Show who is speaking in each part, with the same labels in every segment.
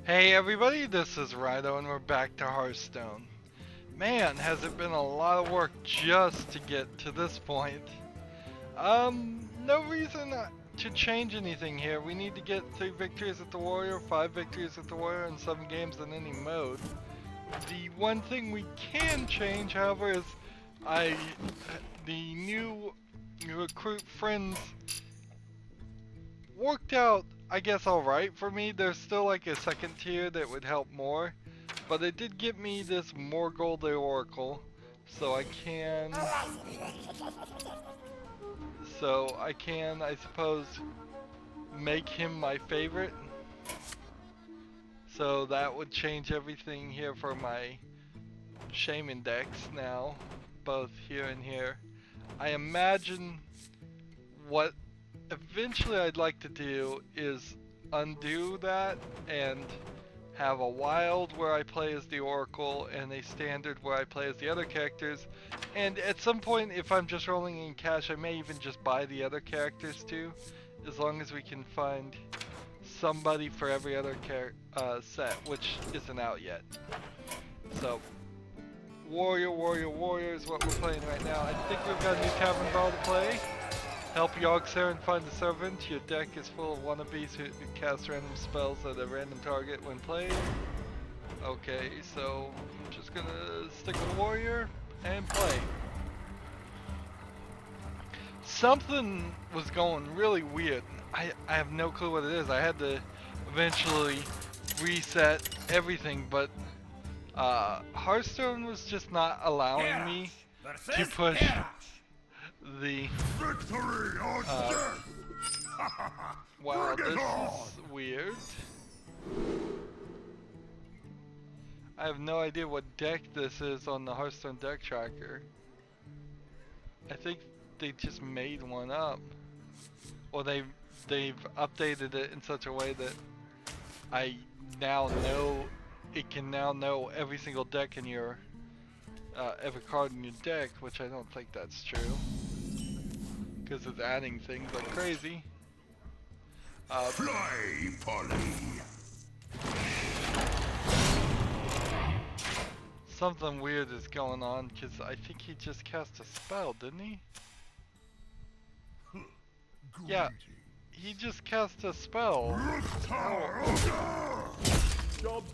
Speaker 1: Hey everybody, this is Rydo and we're back to Hearthstone. Man, has it been a lot of work just to get to this point. No reason to change anything here. We need to get 3 victories with the Warrior, 5 victories with the Warrior, and 7 games in any mode. The one thing we can change, however, is the new recruit friends worked out, I guess, alright for me. There's still like a second tier that would help more, but it did get me this more gold Oracle, so I can, I suppose, make him my favorite. So that would change everything here for my Shaman decks now, both here and here. I imagine what eventually I'd like to do is undo that and have a wild where I play as the Oracle and a standard where I play as the other characters. And at some point, if I'm just rolling in cash, I may even just buy the other characters too, as long as we can find somebody for every other set, which isn't out yet. So, Warrior is what we're playing right now. I think we've got a new Tavern Brawl to play. Help Yogg-Saron find the servant. Your deck is full of wannabes who cast random spells at a random target when played. Okay, so I'm just gonna stick with Warrior and play. Something was going really weird. I have no clue what it is. I had to eventually reset everything, but Hearthstone was just not allowing me to push the wow, this is weird. I have no idea what deck this is on the Hearthstone deck tracker. I think they just made one up, or they've updated it in such a way that I now know it can now know every single deck in your every card in your deck, which I don't think that's true, because it's adding things like crazy.
Speaker 2: Fly, Polly.
Speaker 1: Something weird is going on, because I think he just cast a spell, didn't he? Yeah, he just cast a spell.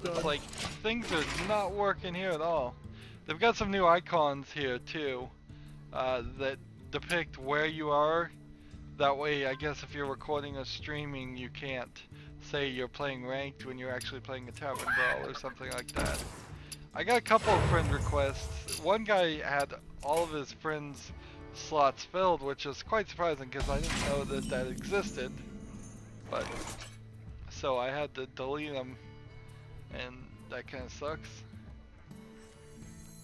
Speaker 1: It's like, things are not working here at all. They've got some new icons here too, that depict where you are. That way, I guess if you're recording or streaming, you can't say you're playing ranked when you're actually playing a Tavern Brawl or something like that. I got a couple of friend requests. One guy had all of his friends' slots filled, which is quite surprising because I didn't know that that existed. But, so I had to delete them, and that kind of sucks.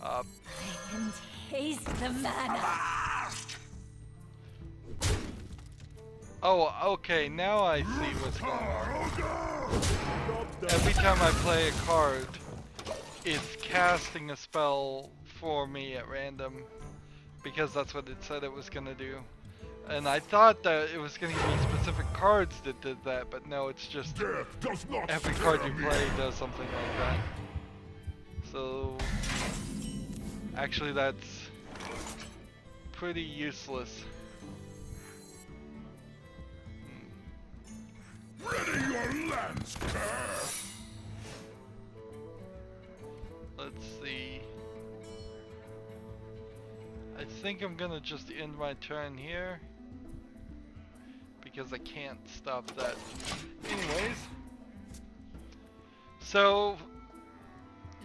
Speaker 3: I can taste the mana.
Speaker 1: Oh, okay, now I see what's going on. Every time I play a card, it's casting a spell for me at random, because that's what it said it was gonna do. And I thought that it was gonna give me specific cards that did that, but no, it's just every card you play does something like that. So, actually that's pretty useless.
Speaker 2: Ready your lance, curse.
Speaker 1: Let's see. I think I'm gonna just end my turn here, because I can't stop that. Anyways, so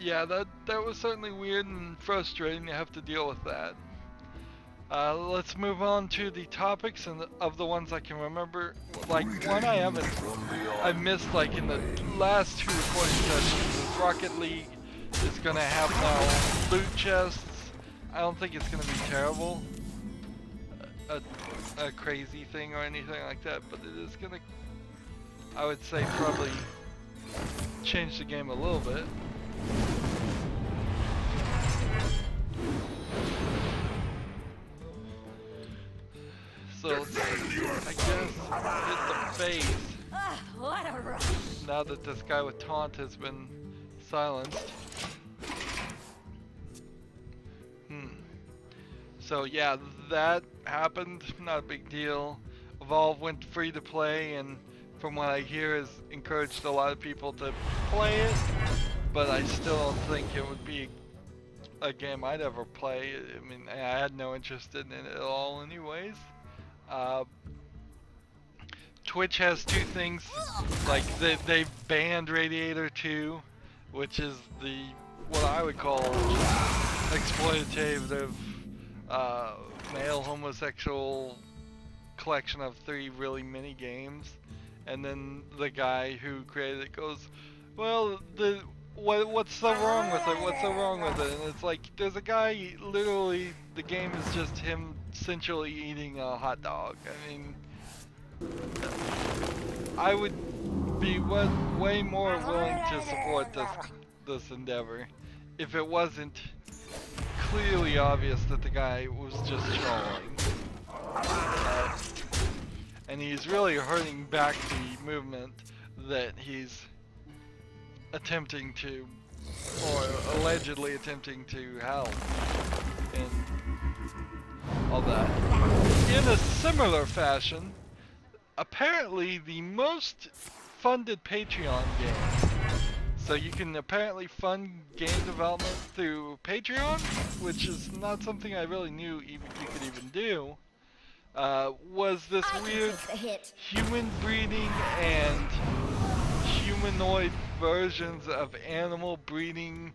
Speaker 1: yeah, that was certainly weird and frustrating to have to deal with that. Let's move on to the topics and of the ones I can remember. Like one I missed, like in the last 2 recording sessions, is Rocket League is gonna have now loot chests. I don't think it's gonna be terrible, a crazy thing or anything like that, but it is gonna, I would say, probably change the game a little bit. So, I guess hit the base.
Speaker 3: What Mana rush.
Speaker 1: now that this guy with taunt has been silenced. So yeah, that happened, not a big deal. Evolve went free to play, and from what I hear has encouraged a lot of people to play it, but I still don't think it would be a game I'd ever play. I mean, I had no interest in it at all anyways. Twitch has two things, like they banned Radiator 2, which is the what I would call exploitative male homosexual collection of 3 really mini games, and then the guy who created it goes, well, what's so wrong with it? What's so wrong with it? And it's like, there's a guy, literally, the game is just him sensually eating a hot dog. I mean, I would be way more willing to support this endeavor if it wasn't clearly obvious that the guy was just trolling. And he's really hurting back the movement that he's attempting to, or allegedly attempting to help, and all that. In a similar fashion, apparently the most funded Patreon game. So you can apparently fund game development through Patreon, which is not something I really knew you could even do. Was this weird human breeding and humanoid versions of animal breeding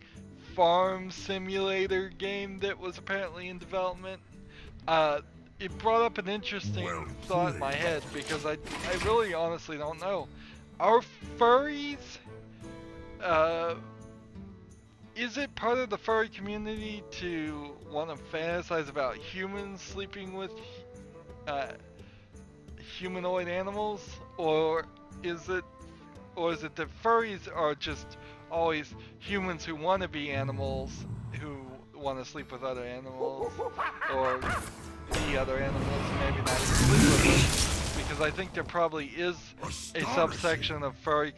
Speaker 1: farm simulator game that was apparently in development. It brought up an interesting thought in my head, because I really honestly don't know. Are furries, is it part of the furry community to want to fantasize about humans sleeping with humanoid animals, or is it that furries are just always humans who want to be animals who want to sleep with other animals, or be other animals and maybe not even sleep with them? Because I think there probably is a subsection of furry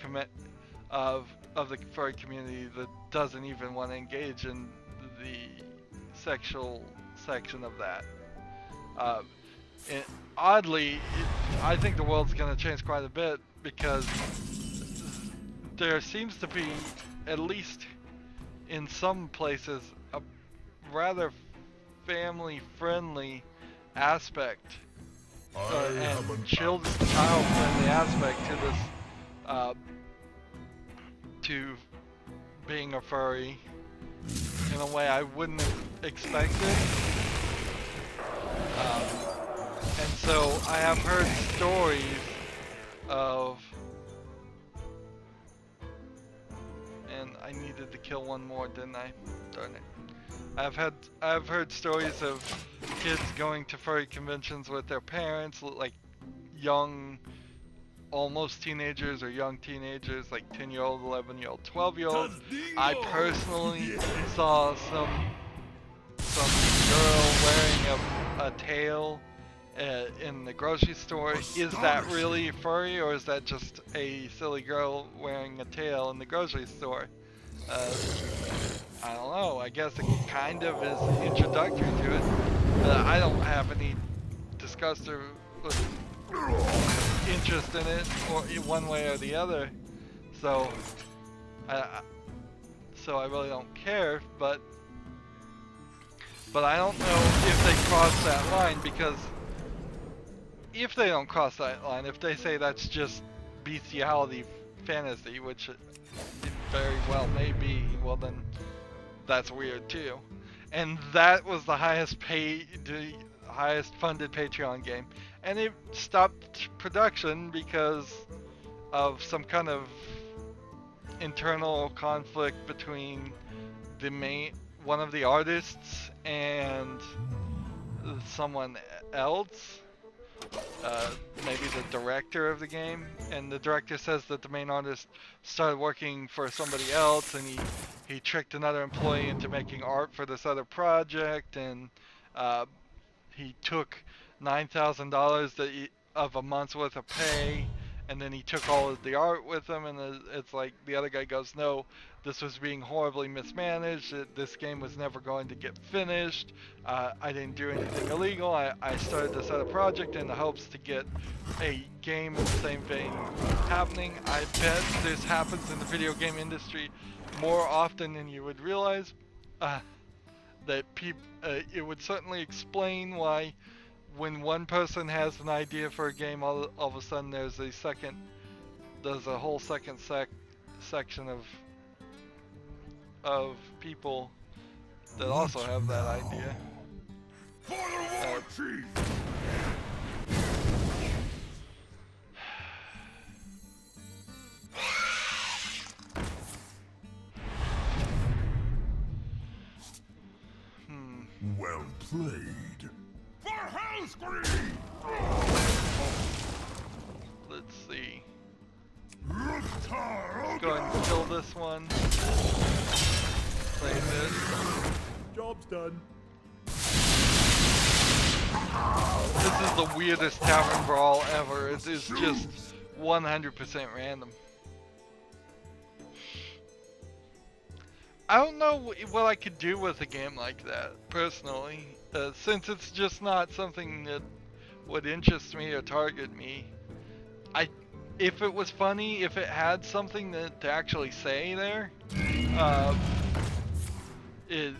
Speaker 1: of the furry community that doesn't even want to engage in the sexual section of that. And oddly, I think the world's going to change quite a bit, because there seems to be, at least in some places, a rather family-friendly aspect and child-friendly aspect to this, to being a furry in a way I wouldn't have expected. And so I have heard stories of, and I needed to kill one more, didn't I? Darn it. I've heard stories of kids going to furry conventions with their parents, like young, almost teenagers or young teenagers, like 10-year-old, 11-year-old, 12-year-old. I personally saw some girl wearing a tail in the grocery store. Is that really furry, or is that just a silly girl wearing a tail in the grocery store? I don't know. I guess it kind of is introductory to it. I don't have any disgust or interest in it, or one way or the other. So I really don't care. But I don't know if they cross that line, because if they don't cross that line, if they say that's just bestiality fantasy, which it very well may be, well then that's weird too. And that was the highest funded Patreon game, and it stopped production because of some kind of internal conflict between one of the artists and someone else, maybe the director of the game. And the director says that the main artist started working for somebody else, and he tricked another employee into making art for this other project, and he took $9,000 of a month's worth of pay and then he took all of the art with him, and it's like the other guy goes, no, this was being horribly mismanaged, this game was never going to get finished, I didn't do anything illegal, I started this other project in the hopes to get a game in the same vein happening. I bet this happens in the video game industry more often than you would realize. That it would certainly explain why when one person has an idea for a game, all of a sudden there's a whole second section of people that also have that idea.
Speaker 2: For the war chief! Well played. For Hellscream!
Speaker 1: Let's see. Let's go ahead and kill this one. Play this.
Speaker 4: Job's done.
Speaker 1: This is the weirdest tavern brawl ever. It is just 100% random. I don't know what I could do with a game like that, personally, since it's just not something that would interest me or target me. If it was funny, if it had something to actually say there, it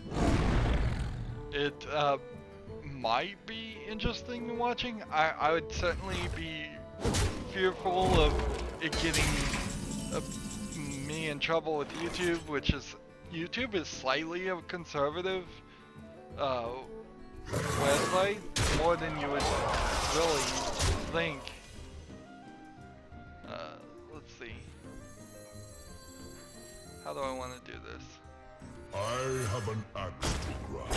Speaker 1: might be interesting in watching. I would certainly be fearful of it getting me in trouble with YouTube, which is YouTube is slightly a conservative website, more than you would really think. Let's see. How do I want to do this?
Speaker 2: I have an axe to grind.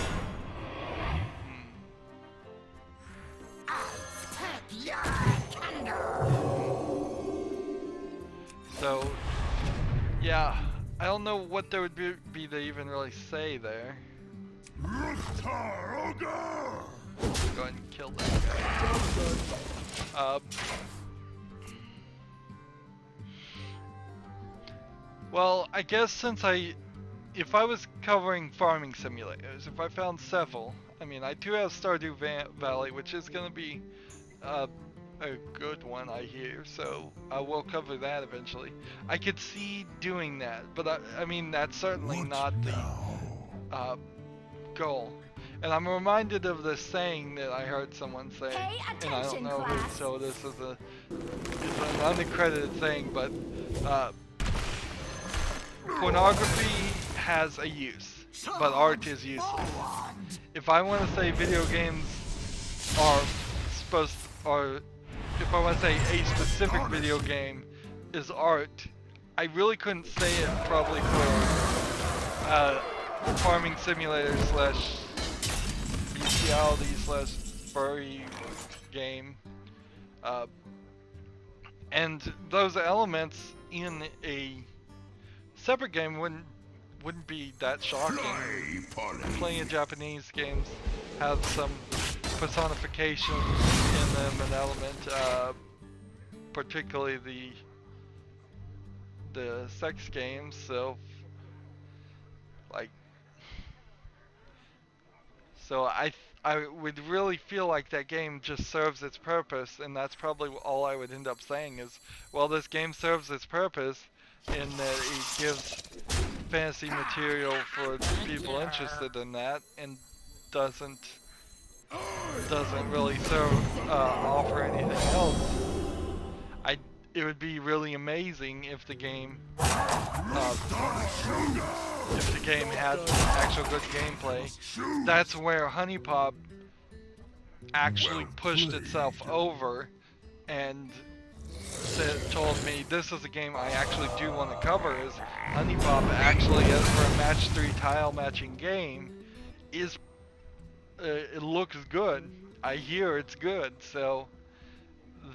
Speaker 1: So, yeah, I don't know what there would be to even really say there. Go ahead and kill that guy. Well, I guess if I was covering farming simulators, if I found several, I mean, I do have Stardew Valley, which is going to be a good one, I hear, so I will cover that eventually. I could see doing that, but I mean, that's certainly not the goal. And I'm reminded of this saying that I heard someone say, and I don't know who, so this is an unaccredited thing, but pornography has a use, but art is useless. If I want to say video games are if I want to say a specific video game is art, I really couldn't say it probably for farming simulator slash bestiality slash furry game. And those elements in a separate game wouldn't be that shocking. Plenty of Japanese games have some personification in them, an element, particularly the sex games. So, I would really feel like that game just serves its purpose, and that's probably all I would end up saying is, well, this game serves its purpose in that it gives fantasy material for people interested in that, and doesn't really offer anything else. It would be really amazing if the game had actual good gameplay. That's where Honey Pop actually pushed itself over and told me this is a game I actually do want to cover. Is Honey Pop actually, as for a match 3 tile matching game, is it looks good. I hear it's good, so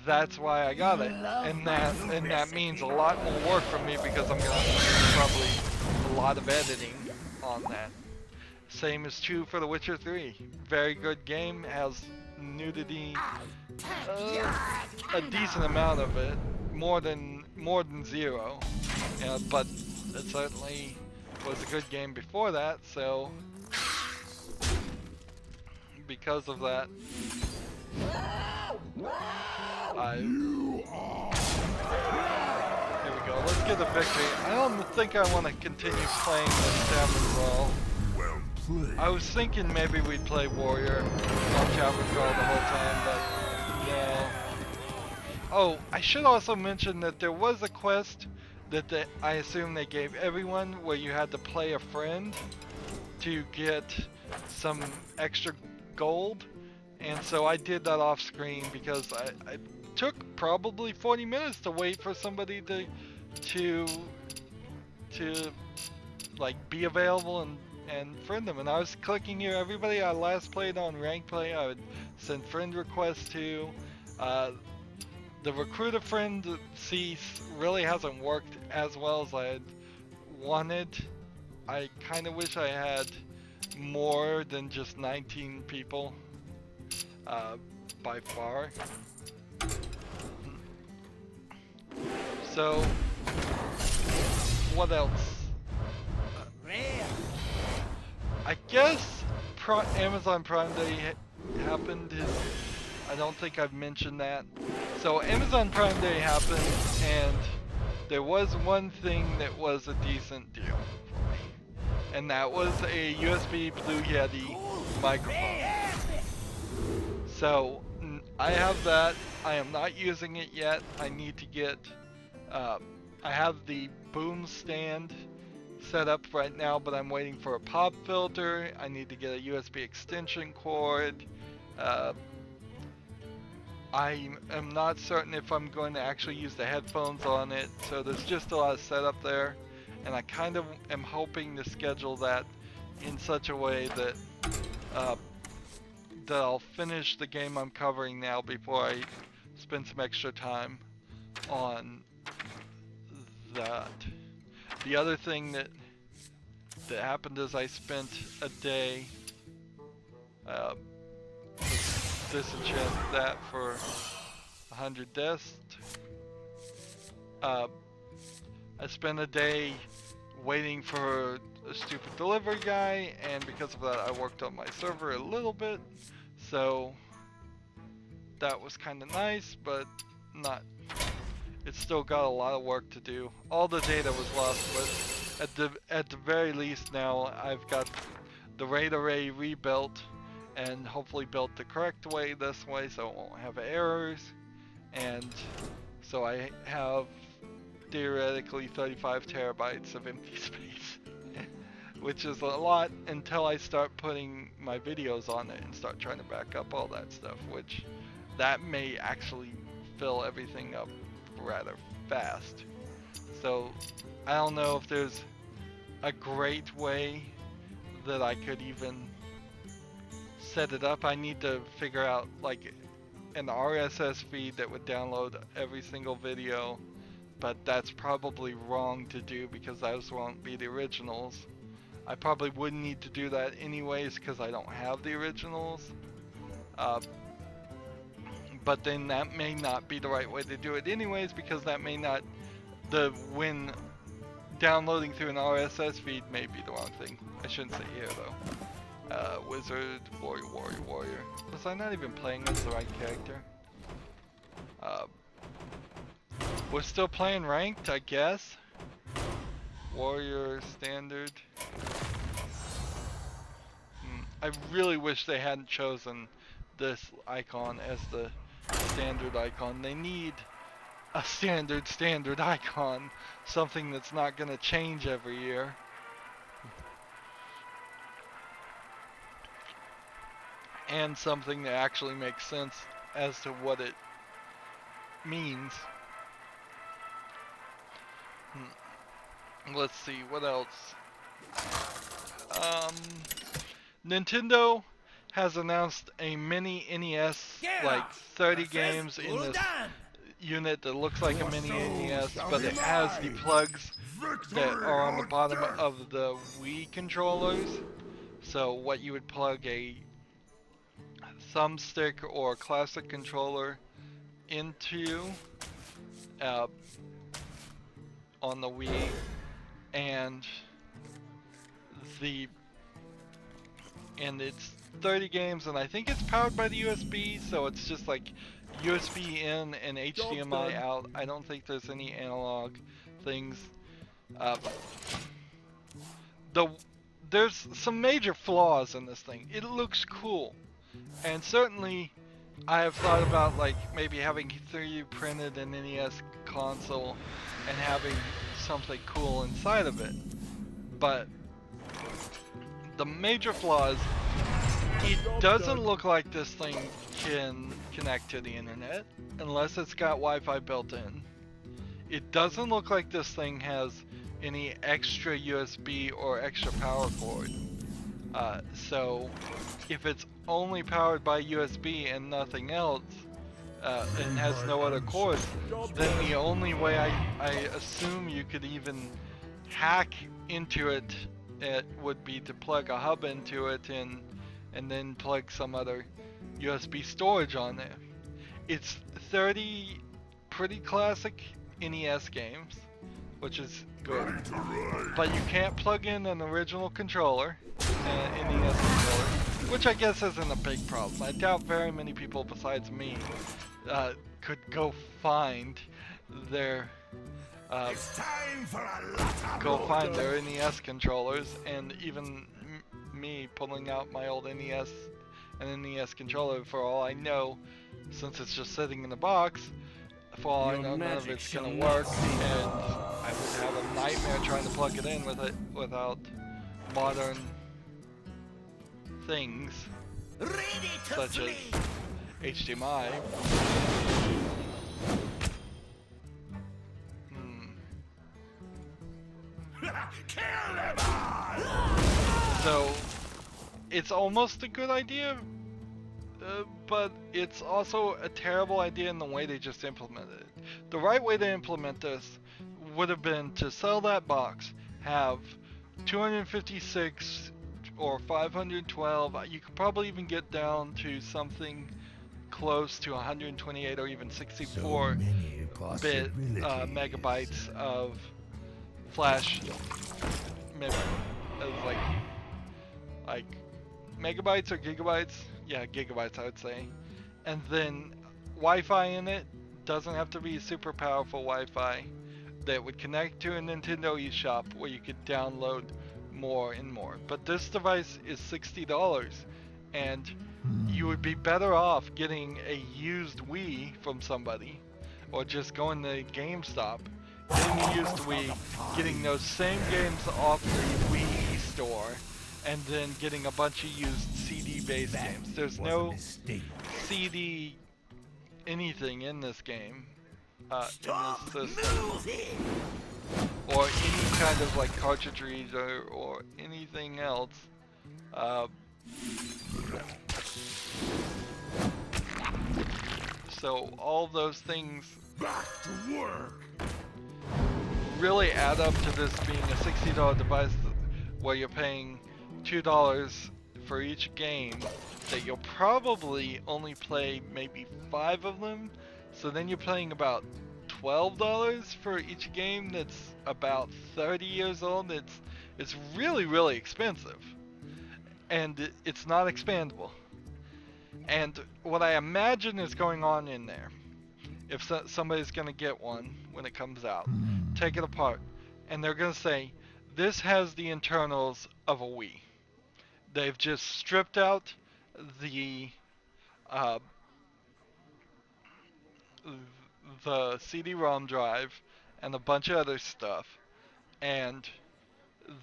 Speaker 1: that's why I got it, and that means a lot more work from me because I'm gonna do probably a lot of editing on that. Same is true for The Witcher 3. Very good game, has nudity, a decent amount of it, more than 0. But it certainly was a good game before that, so because of that, here we go. Let's get a victory. I don't think I want to continue playing this Tavern Brawl.
Speaker 2: Well played.
Speaker 1: I was thinking maybe we'd play Warrior on Tavern Brawl the whole time, but no. Oh, I should also mention that there was a quest that I assume they gave everyone where you had to play a friend to get some extra gold. And so I did that off screen because I took probably 40 minutes to wait for somebody to like be available and friend them. And I was clicking here, everybody I last played on rank play, I would send friend requests to. The recruit a friend really hasn't worked as well as I had wanted. I kind of wish I had more than just 19 people. By far. So, what else? I guess Amazon Prime Day happened. I don't think I've mentioned that. So Amazon Prime Day happened, and there was one thing that was a decent deal for me, and that was a USB Blue Yeti microphone. So I have that. I am not using it yet. I need to get, I have the boom stand set up right now, but I'm waiting for a pop filter. I need to get a USB extension cord. I am not certain if I'm going to actually use the headphones on it. So there's just a lot of setup there. And I kind of am hoping to schedule that in such a way that that I'll finish the game I'm covering now before I spend some extra time on that. The other thing that happened is I spent a day disenchant that for 100 deaths. I spent a day waiting for a stupid delivery guy, and because of that I worked on my server a little bit, so that was kind of nice, but not, it's still got a lot of work to do. All the data was lost, but at the very least now I've got the RAID array rebuilt and hopefully built the correct way this way so it won't have errors, and so I have theoretically 35 terabytes of empty space, which is a lot until I start putting my videos on it and start trying to back up all that stuff, which that may actually fill everything up rather fast. So I don't know if there's a great way that I could even set it up. I need to figure out like an RSS feed that would download every single video, but that's probably wrong to do because those won't be the originals. I probably wouldn't need to do that anyways because I don't have the originals. But then that may not be the right way to do it anyways, because that may not, when downloading through an RSS feed may be the wrong thing. I shouldn't say here though. Wizard, warrior. Was I not even playing as the right character? We're still playing ranked, I guess. Warrior, standard. I really wish they hadn't chosen this icon as the standard icon. They need a standard icon, something that's not going to change every year. And something that actually makes sense as to what it means. Let's see, what else? Nintendo has announced a mini NES, like 30 games in this unit that looks like a mini NES, but it has the plugs that are on the bottom of the Wii controllers. So what you would plug a thumbstick or classic controller into, uh, on the Wii, and it's 30 games, and I think it's powered by the USB, so it's just like USB in and HDMI out. I don't think there's any analog things. There's some major flaws in this thing. It looks cool, and certainly I have thought about like maybe having 3D printed an NES console and having something cool inside of it. But the major flaws, it doesn't look like this thing can connect to the internet unless it's got Wi-Fi built in. It doesn't look like this thing has any extra USB or extra power cord. So if it's only powered by USB and nothing else, and has no other cords, then the only way I assume you could even hack into it, would be to plug a hub into it and then plug some other USB storage on there. It's 30 pretty classic NES games, which is good, but you can't plug in an original controller, NES controller, which I guess isn't a big problem. I doubt very many people besides me could go find their NES controllers, and even me pulling out my old NES and NES controller, for all I know, since it's just sitting in the box, for all I know, none of it's gonna work, and I would have a nightmare trying to plug it in with it without modern things such as HDMI. So it's almost a good idea, but it's also a terrible idea in the way they just implemented it. The right way to implement this would have been to sell that box, have 256 or 512, you could probably even get down to something close to 128 or even 64-bit megabytes of flash memory. Like megabytes or gigabytes? Yeah, gigabytes I would say. And then Wi-Fi in it. Doesn't have to be super powerful Wi-Fi that would connect to a Nintendo eShop where you could download more and more. But this device is $60, and you would be better off getting a used Wii from somebody, or just going to GameStop, getting a used Wii, getting those same games off the Wii store, and then getting a bunch of used CD-based games. There's no CD anything in this game, in this system, or any kind of like cartridges or anything else. So all those things really add up to this being a $60 device where you're paying $2 for each game that you'll probably only play maybe 5 of them. So then you're paying about $12 for each game that's about 30 years old. It's really, really expensive, and it's not expandable. And what I imagine is going on in there, if somebody's gonna get one when it comes out, take it apart, and they're gonna say, this has the internals of a Wii. They've just stripped out the CD-ROM drive and a bunch of other stuff, and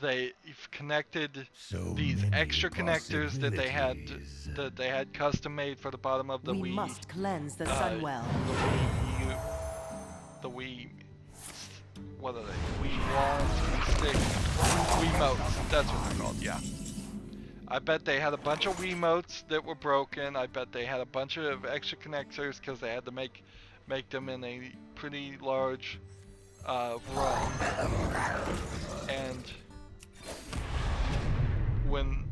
Speaker 1: they've connected these extra connectors that they had custom made for the bottom of the Wii.
Speaker 4: We must cleanse the sun well.
Speaker 1: The Wii, what are they? Wii wands, sticks, Wiimotes. That's what they're called. Yeah. I bet they had a bunch of Wiimotes that were broken. I bet they had a bunch of extra connectors because they had to make them in a pretty large ROM. And when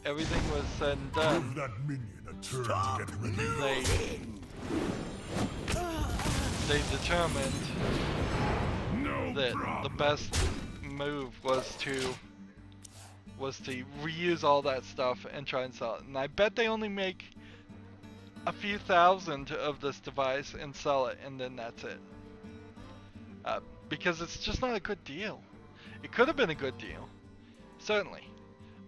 Speaker 1: everything was said and done,
Speaker 2: Give that minion a turn to get relieved.
Speaker 1: they determined that the best move was to reuse all that stuff and try and sell it. And I bet they only make a few thousand of this device and sell it, and then that's it. Because it's just not a good deal. It could have been a good deal, certainly.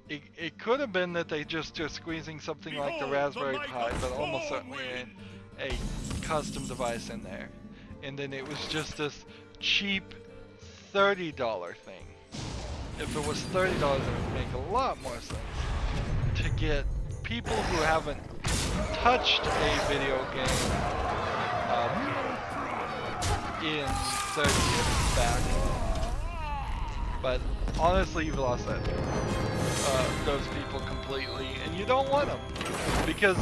Speaker 1: It could have been that they just are squeezing something like the Raspberry Pi, but almost certainly a custom device in there. And then it was just this cheap $30 thing. If it was $30, it would make a lot more sense to get people who haven't touched a video game in 30 years back. But honestly, you've lost those people completely, and you don't want them, because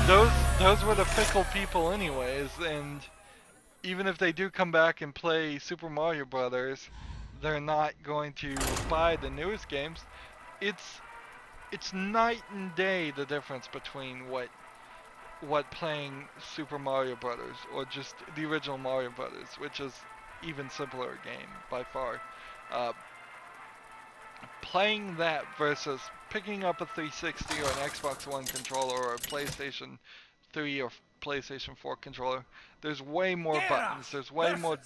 Speaker 1: those were the fickle people anyways. And even if they do come back and play Super Mario Brothers, they're not going to buy the newest games. It's night and day the difference between what playing Super Mario Brothers or just the original Mario Brothers, which is even simpler game by far. Playing that versus picking up a 360 or an Xbox One controller or a PlayStation 3 or PlayStation 4 controller, there's way more buttons, there's way more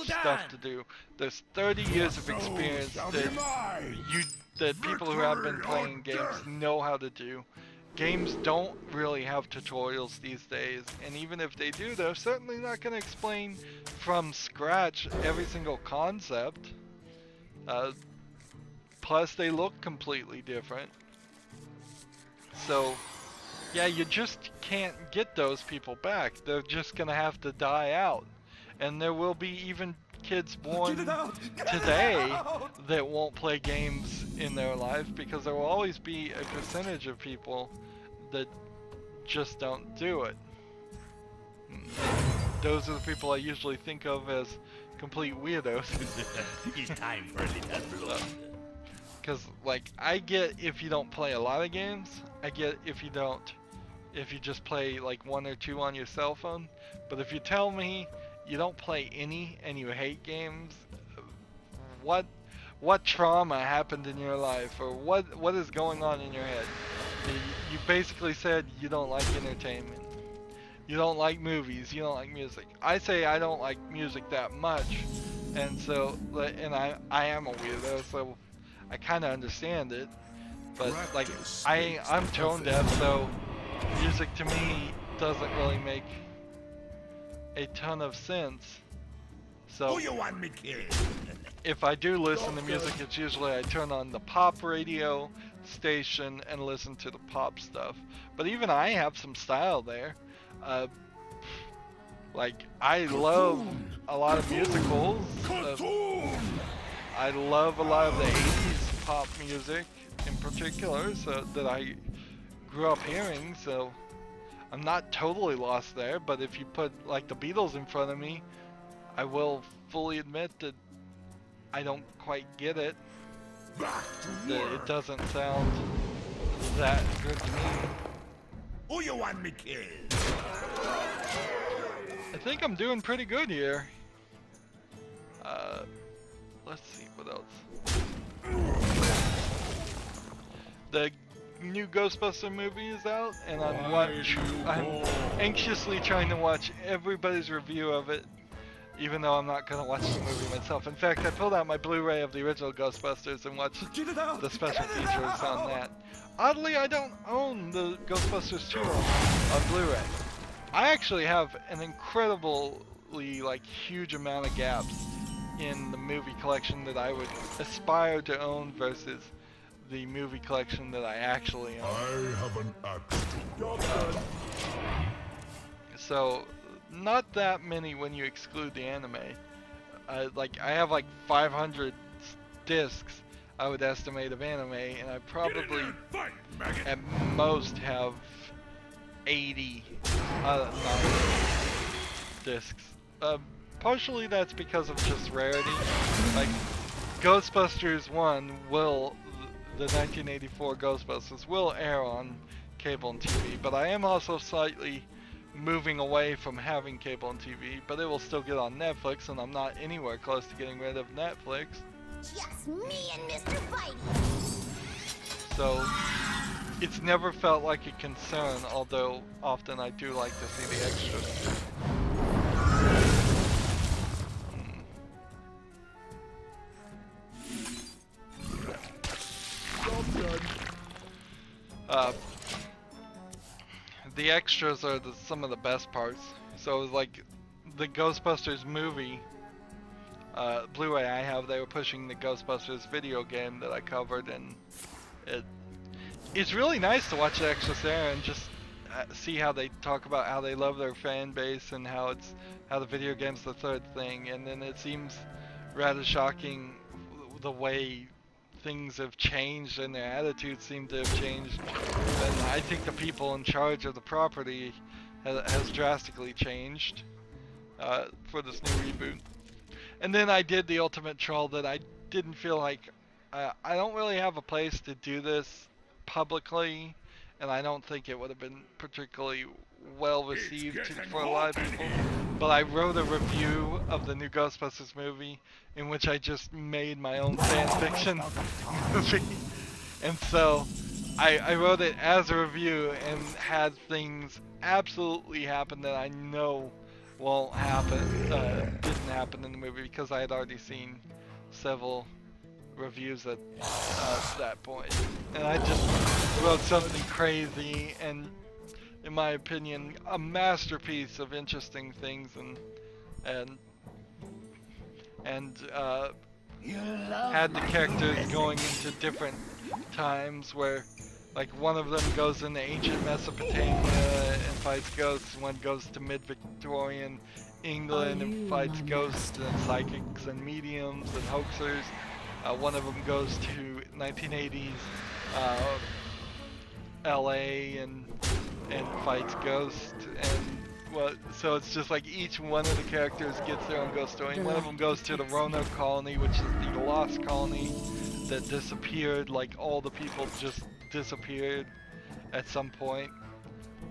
Speaker 1: stuff to do. There's 30 years of experience that people who have been playing games know how to do. Games don't really have tutorials these days, and even if they do, they're certainly not going to explain from scratch every single concept. Plus, they look completely different. So, yeah, you just can't get those people back. They're just going to have to die out. And there will be even kids born today that won't play games in their life, because there will always be a percentage of people that just don't do it. Those are the people I usually think of as complete weirdos.
Speaker 5: It's time for a little blood.
Speaker 1: Because, like, I get if you don't play a lot of games. I get if you just play like 1 or 2 on your cell phone. But if you tell me you don't play any and you hate games, what trauma happened in your life, or what is going on in your head? You basically said you don't like entertainment. You don't like movies, you don't like music. I say I don't like music that much, and so, and I am a weirdo, so I kind of understand it. But like, I'm tone deaf, so music to me doesn't really make a ton of sense. So
Speaker 5: Who you want me killed?
Speaker 1: if I do listen to music, it's usually I turn on the pop radio station and listen to the pop stuff. But even I have some style there. Like, I love a lot of musicals. I love a lot of the 80s pop music in particular, so that I grew up hearing, so I'm not totally lost there. But if you put like the Beatles in front of me, I will fully admit that I don't quite get it. That it doesn't sound that good to me.
Speaker 5: Who you want me killed?
Speaker 1: I think I'm doing pretty good here. Let's see what else. The new Ghostbuster movie is out, and I'm anxiously trying to watch everybody's review of it, even though I'm not gonna watch the movie myself. In fact, I pulled out my Blu-ray of the original Ghostbusters and watched the special features on that. Oddly, I don't own the Ghostbusters 2 on Blu-ray. I actually have an incredibly huge amount of gaps in the movie collection that I would aspire to own versus the movie collection that I actually own.
Speaker 2: I have an axe to
Speaker 1: So, not that many when you exclude the anime. I have 500 discs, I would estimate, of anime, and I probably at most have 80 discs. Partially that's because of just rarity. Like, Ghostbusters 1 the 1984 Ghostbusters will air on cable and TV, but I am also slightly moving away from having cable and TV, but it will still get on Netflix, and I'm not anywhere close to getting rid of Netflix.
Speaker 3: Just me and Mr. Fighty.
Speaker 1: So it's never felt like a concern, although often I do like to see the extras. The extras are some of the best parts. So it was like the Ghostbusters movie Blu-ray I have, they were pushing the Ghostbusters video game that I covered, and it's really nice to watch the extras there and just see how they talk about how they love their fan base and how the video game's the third thing. And then it seems rather shocking the way things have changed and their attitudes seem to have changed. And I think the people in charge of the property has drastically changed for this new reboot. And then I did the ultimate troll that I didn't feel like I don't really have a place to do this publicly, and I don't think it would have been particularly well received for a lot of people. But I wrote a review of the new Ghostbusters movie in which I just made my own fan fiction movie. And so I wrote it as a review and had things absolutely happen that I know won't happen, didn't happen in the movie, because I had already seen several reviews at that point. And I just wrote something crazy and, in my opinion, a masterpiece of interesting things, and had the characters going into different times where, like, one of them goes into ancient Mesopotamia and fights ghosts, one goes to mid-Victorian England and fights ghosts and psychics and mediums and hoaxers. One of them goes to 1980s LA and fights ghosts, and so it's just like each one of the characters gets their own ghost story. One of them goes to the Roanoke colony, which is the lost colony that disappeared, like all the people just disappeared at some point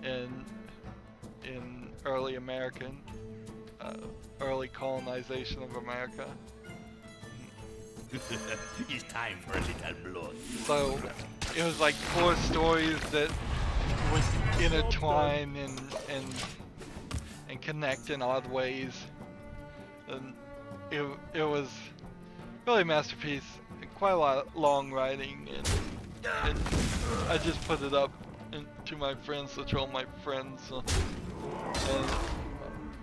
Speaker 1: in early American, early colonization of America.
Speaker 5: It's time for a little blood.
Speaker 1: So it was like 4 stories that would intertwine and connect in odd ways, and it was really a masterpiece. Quite a lot of long writing, and I just put it up to my friends to troll my friends and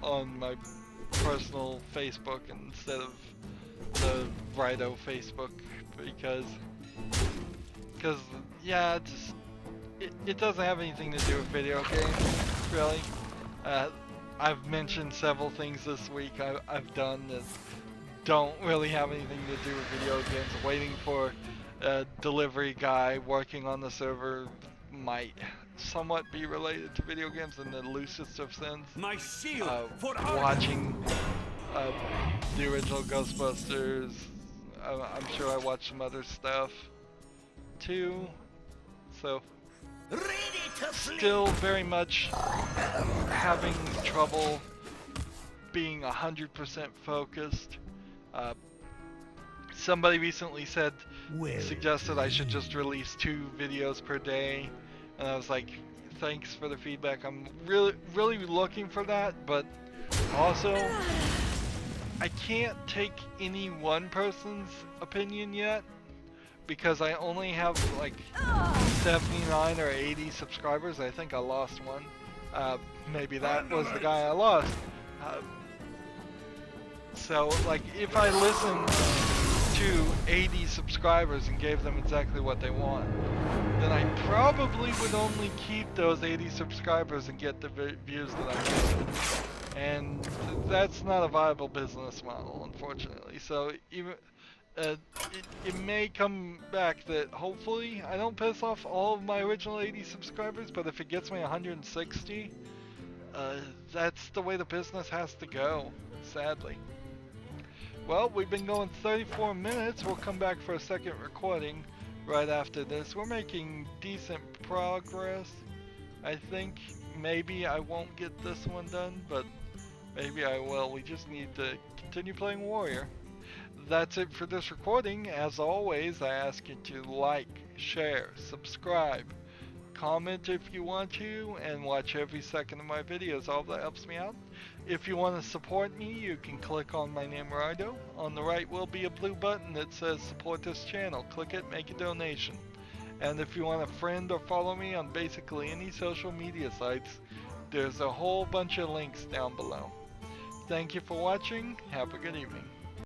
Speaker 1: on my personal Facebook instead of the Rydo Facebook, because yeah, it doesn't have anything to do with video games, really. I've mentioned several things this week I've done that don't really have anything to do with video games. Waiting for a delivery guy, working on the server might somewhat be related to video games in the loosest of sense.
Speaker 5: My shield for
Speaker 1: watching the original Ghostbusters. I'm sure I watched some other stuff too. So still very much having trouble being 100% focused. Somebody recently suggested I should just release 2 videos per day, and I was like, thanks for the feedback. I'm really looking for that, but also I can't take any one person's opinion yet, because I only have like 79 or 80 subscribers. I think I lost one. Maybe that was the guy I lost. So, like, if I listened to 80 subscribers and gave them exactly what they want, then I probably would only keep those 80 subscribers and get the views that I get. And that's not a viable business model, unfortunately. So, even it may come back that hopefully I don't piss off all of my original 80 subscribers, but if it gets me 160, that's the way the business has to go, sadly. Well, we've been going 34 minutes. We'll come back for a second recording right after this. We're making decent progress, I think. maybe I won't get this one done, but maybe I will. We just need to continue playing Warrior. That's it for this recording. As always, I ask you to like, share, subscribe, comment if you want to, and watch every second of my videos. All that helps me out. If you want to support me, you can click on my name, Rydo. On the right will be a blue button that says support this channel. Click it, make a donation. And if you want to friend or follow me on basically any social media sites, there's a whole bunch of links down below. Thank you for watching. Have a good evening.